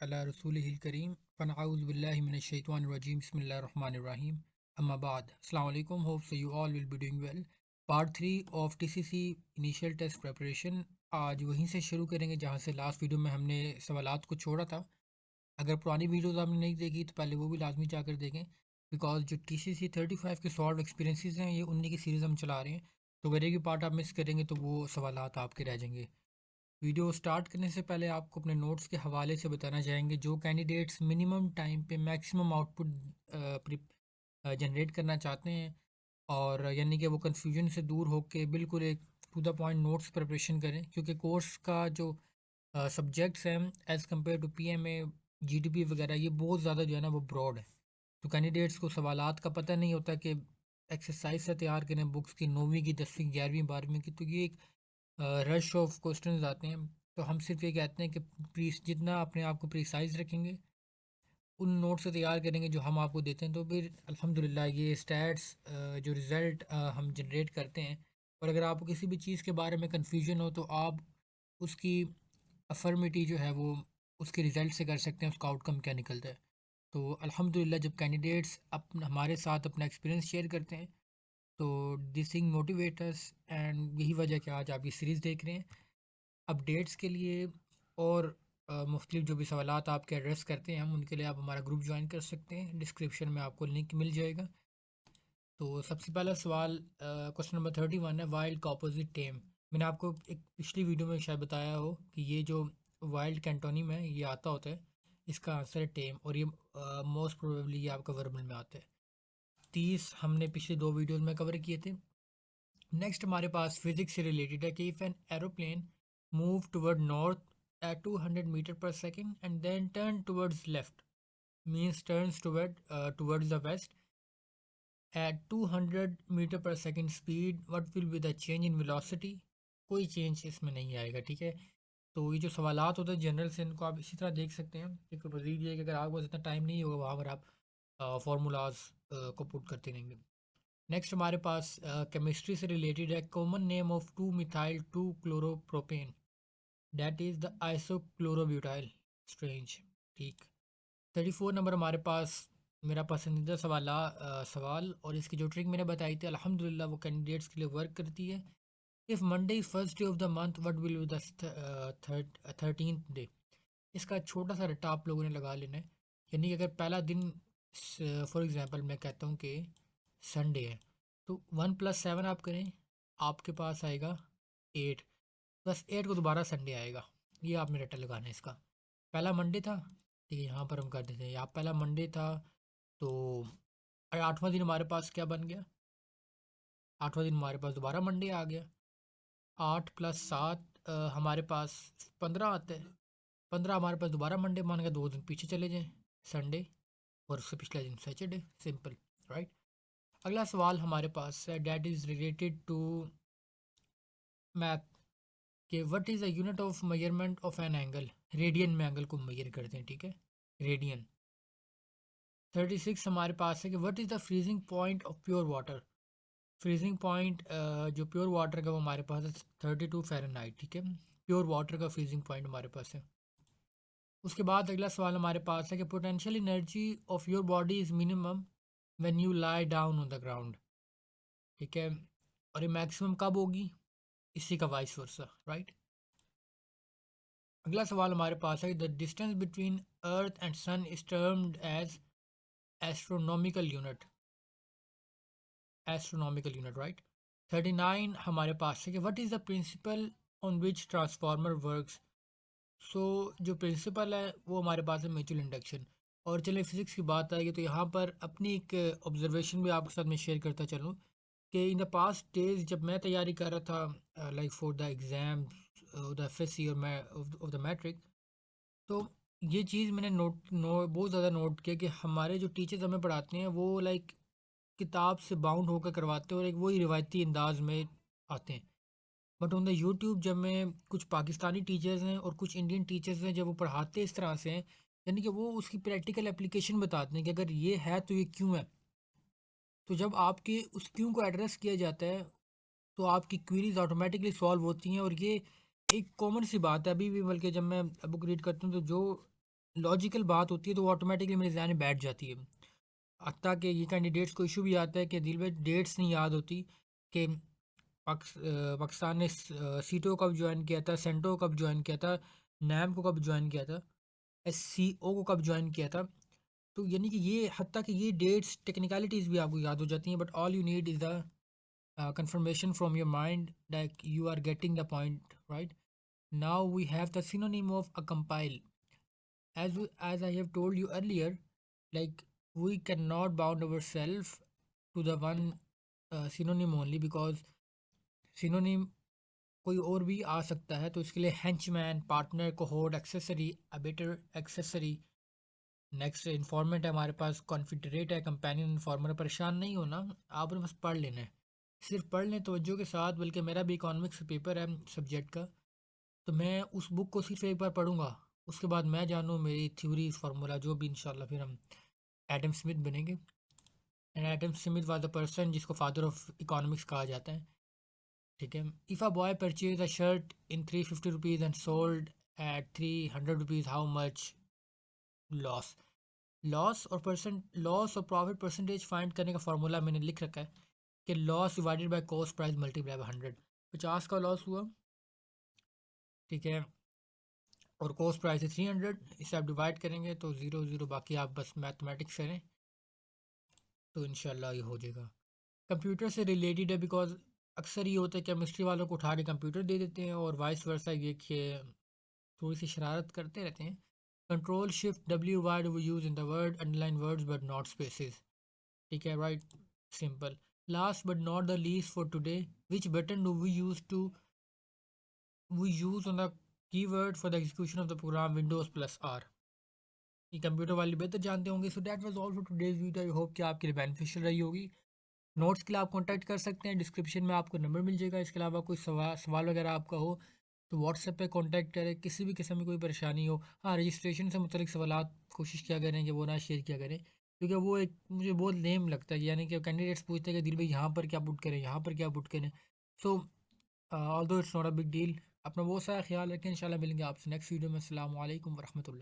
अला रसूलिहिल करीम फ़नअऊज़ु बिल्लाहि मिनश्शैतानिर्रजीम बिस्मिल्लाहिर्रहमानिर्रहीम अम्मा बाद अस्सलाम वालेकुम hope so you all will be doing well. Part 3 of TCC initial test preparation आज वहीं से शुरू करेंगे जहाँ से लास्ट वीडियो में हमने सवालात को छोड़ा था। अगर पुरानी वीडियोस आपने नहीं देखी तो पहले वो भी लाजमी जाकर देखें, बिकॉज जो TCC 35 के सॉल्व एक्सपीरियंसेस हैं ये उन्हीं की सीरीज़ हम चला रहे हैं। तो अगर एक भी पार्ट आप मिस करेंगे तो वो सवालात आपके रह जाएंगे। वीडियो स्टार्ट करने से पहले आपको अपने नोट्स के हवाले से बताना चाहेंगे जो कैंडिडेट्स मिनिमम टाइम पे मैक्सिमम आउटपुट जनरेट करना चाहते हैं, और यानी कि वो कन्फ्यूजन से दूर होकर बिल्कुल एक to the point notes preparation करें, क्योंकि कोर्स का जो सब्जेक्ट्स हैं as compare to PMA GDP वगैरह ये बहुत ज़्यादा जो है ना वो ब्रॉड है। तो कैंडिडेट्स को सवालात का पता नहीं होता कि एक्सरसाइज से तैयार करें बुक्स की 9वीं की 10वीं 11वीं 12वीं की, तो ये एक रश ऑफ क्वेश्चंस आते हैं। तो हम सिर्फ ये कहते हैं कि प्लीज़ जितना अपने आप को प्रिसाइज रखेंगे उन नोट से तैयार करेंगे जो हम आपको देते हैं, तो फिर अल्हम्दुलिल्लाह ये स्टैट्स जो रिज़ल्ट हम जनरेट करते हैं। और अगर आपको किसी भी चीज़ के बारे में कन्फ्यूजन हो तो आप उसकी अफर्मिटी जो है वो उसके रिज़ल्ट से कर सकते हैं, उसका आउटकम क्या निकलता है। तो अल्हम्दुलिल्लाह जब कैंडिडेट्स हमारे साथ अपना एक्सपीरियंस शेयर करते हैं तो this thing motivate us, and यही वजह कि आज आप ये सीरीज़ देख रहे हैं। अपडेट्स के लिए और मुख्तलिफ जो भी सवालात आपके एड्रेस करते हैं हम उनके लिए आप हमारा ग्रुप ज्वाइन कर सकते हैं, डिस्क्रिप्शन में आपको लिंक मिल जाएगा। तो सबसे पहला सवाल क्वेश्चन नंबर 31 है, वाइल्ड का अपोजिट टेम। मैंने आपको एक पिछली वीडियो में शायद बताया हो कि ये जो वाइल्ड कैंटोनिम है ये आता होता है, इसका आंसर है टेम, और ये मोस्ट प्रोबेबली ये आपका वर्बल में आता है। 30 हमने पिछले 2 वीडियोज़ में कवर किए थे। नेक्स्ट हमारे पास फिजिक्स से रिलेटेड है कि if an aeroplane move toward north at 200 meter per second and then turn towards left, means turns towards the west at 200 meter per second speed, what will be the change in velocity? कोई change इसमें नहीं आएगा, ठीक है। तो ये जो सवालात होते हैं जनरल से इनको आप इसी तरह देख सकते हैं। एक मज़ीद ये कि अगर आपको इतना टाइम नहीं होगा वहाँ पर आप फार्मूलाज को पुट करते रहेंगे। नेक्स्ट हमारे पास केमिस्ट्री से रिलेटेड है, common name of 2 methyl 2 chloropropane, that is the isochlorobutyl strange, ठीक। 34 नंबर हमारे पास मेरा पसंदीदा सवाल, और इसकी जो ट्रिक मैंने बताई थी अल्हम्दुलिल्लाह वो कैंडिडेट्स के लिए वर्क करती है। If Monday is first day of the month what will be the 13th day. इसका छोटा सा रट्टा आप लोगों ने लगा लेना है, यानी कि अगर पहला दिन फॉर एग्जांपल मैं कहता हूँ कि संडे है, तो 1 + 7 आप करें, आपके पास आएगा 8, प्लस 8 को दोबारा संडे आएगा। ये आपने रट्टा लगाना है इसका। पहला मंडे था, ठीक है, यहाँ पर हम कर देते हैं, यहाँ पहला मंडे था, तो 8वां दिन हमारे पास क्या बन गया, 8वां दिन हमारे पास दोबारा मंडे आ गया। 8 + 7 हमारे पास 15 आता है, 15 हमारे पास दोबारा मंडे मान गया, 2 दिन पीछे चले जाएं, संडे और उससे पिछला दिन सैटरडे, सिंपल, राइट। अगला सवाल हमारे पास है that is related to math, कि what is the unit of measurement of an angle. Radian में एंगल को मेजर करते हैं, ठीक है, रेडियन। 36 हमारे पास है कि what is the freezing point of pure water. Freezing point जो प्योर वाटर का वो हमारे पास है 32 फ़ारेनहाइट, ठीक है, प्योर वाटर का फ्रीजिंग पॉइंट हमारे पास है। उसके बाद अगला सवाल हमारे पास है कि potential energy of your body is minimum when you lie down on the ground, ठीक है, और ये मैक्सिमम कब होगी, इसी का वाइस वर्सा, राइट। अगला सवाल हमारे पास है the distance between earth and sun is termed as astronomical unit, astronomical unit, right. 39 हमारे पास है कि what is the principle on which transformer works. So जो प्रिंसिपल है वो हमारे पास है म्यूचुअल इंडक्शन। और चलिए फिज़िक्स की बात आएगी तो यहाँ पर अपनी एक ऑब्जर्वेशन भी आपके साथ मैं शेयर करता चलूँ कि इन द पास्ट डेज जब मैं तैयारी कर रहा था like for the exam the FSC और मैं ऑफ द मैट्रिक, तो ये चीज़ मैंने बहुत ज़्यादा नोट किया कि हमारे जो टीचर्स हमें पढ़ाते हैं वो लाइक किताब से बाउंड होकर करवाते हैं और एक वही रिवायती अंदाज में आते हैं। बट ऑन द यूट्यूब जब मैं कुछ पाकिस्तानी टीचर्स हैं और कुछ इंडियन टीचर्स हैं जब वो पढ़ाते इस तरह से हैं, यानी कि वो उसकी प्रैक्टिकल एप्लीकेशन बताते हैं कि अगर ये है तो ये क्यों है। तो जब आपके उस क्यों को एड्रेस किया जाता है तो आपकी क्वेरीज ऑटोमेटिकली सॉल्व होती हैं, और ये एक कॉमन सी बात है अभी भी, बल्कि जब मैं बुक रीड करता हूँ तो जो लॉजिकल बात होती है तो वो ऑटोमेटिकली मेरे ज़हन में बैठ जाती है। हत्ता कि ये कैंडिडेट्स को इशू भी आता है कि दिल में डेट्स नहीं याद होती कि पाकिस्तान ने सीटो कब ज्वाइन किया था, सेंटो कब ज्वाइन किया था, नैम को कब ज्वाइन किया था, SCO को कब ज्वाइन किया था। तो यानी कि ये हत्ता कि ये डेट्स टेक्निकलिटीज़ भी आपको याद हो जाती हैं, but all you need is the confirmation from your mind that you are getting the point right. Now we have the synonym of a compile. As I have told you earlier, like we cannot bound ourselves to the one synonym only, because synonym कोई और भी आ सकता है, तो इसके लिए henchman, partner, cohort, accessory, abettor, accessory, next informant है हमारे पास, कॉन्फिडरेट है, कंपेनियन इन्फॉर्मर। परेशान नहीं होना, आपने बस पढ़ लेना है, सिर्फ पढ़ लें तवज्जो के साथ। बल्कि मेरा भी इकोनॉमिक्स पेपर है सब्जेक्ट का, तो मैं उस बुक को सिर्फ एक बार पढ़ूंगा, उसके बाद मैं जानूँ मेरी थ्योरी फार्मूला जो भी, इंशाल्लाह फिर हम एडम स्मिथ बनेंगे। And Adam Smith was the person जिसको फादर ऑफ इकोनॉमिक्स कहा जाता है। ठीक है। If a boy purchase a shirt in 350 rupees and sold at 300 rupees, how much loss. Loss और प्रॉफिट परसेंटेज फाइंड करने का फार्मूला मैंने लिख रखा है कि loss divided by cost price multiply by 100। 50 का लॉस हुआ, ठीक है, और कॉस्ट प्राइस है 300, इसे आप डिवाइड करेंगे तो 0 0, बाकी आप बस मैथमेटिक्स करें तो इंशाल्लाह ये हो जाएगा। कंप्यूटर से रिलेटेड है, बिकॉज अक्सर ये होता है केमिस्ट्री वालों को उठा के कंप्यूटर दे देते हैं और वाइस वर्सा, ये कि थोड़ी सी शरारत करते रहते हैं। Control shift W, why do we use in the word underline words but not spaces. ठीक है, right, simple. Last but not the least for today, which button do we use on the keyword for the execution of the program Windows plus R. ये computer वाले बेहतर जानते होंगे। So that was all for today's video. I hope कि आपके लिए beneficial रही होगी। नोट्स के लिए आप कॉन्टैक्ट कर सकते हैं, डिस्क्रिप्शन में आपको नंबर मिल जाएगा। इसके अलावा कोई सवाल वगैरह आपका हो तो व्हाट्सएप पे कांटेक्ट करें, किसी भी किस्म की कोई परेशानी हो। हाँ, रजिस्ट्रेशन से मुतलिक सवालात कोशिश किया करें कि वो ना शेयर किया करें, क्योंकि वो एक मुझे बहुत नेम लगता है, यानी कि कैंडिडेट्स पूछते हैं कि दिल भाई यहाँ पर क्या पुट करें, यहाँ पर क्या पुट करें। सो although it's not a big deal. अपना बहुत सारा ख्याल रखें, इंशाल्लाह मिलेंगे आपसे नेक्स्ट वीडियो में। अस्सलाम वालेकुम वरहमतुल्लाह।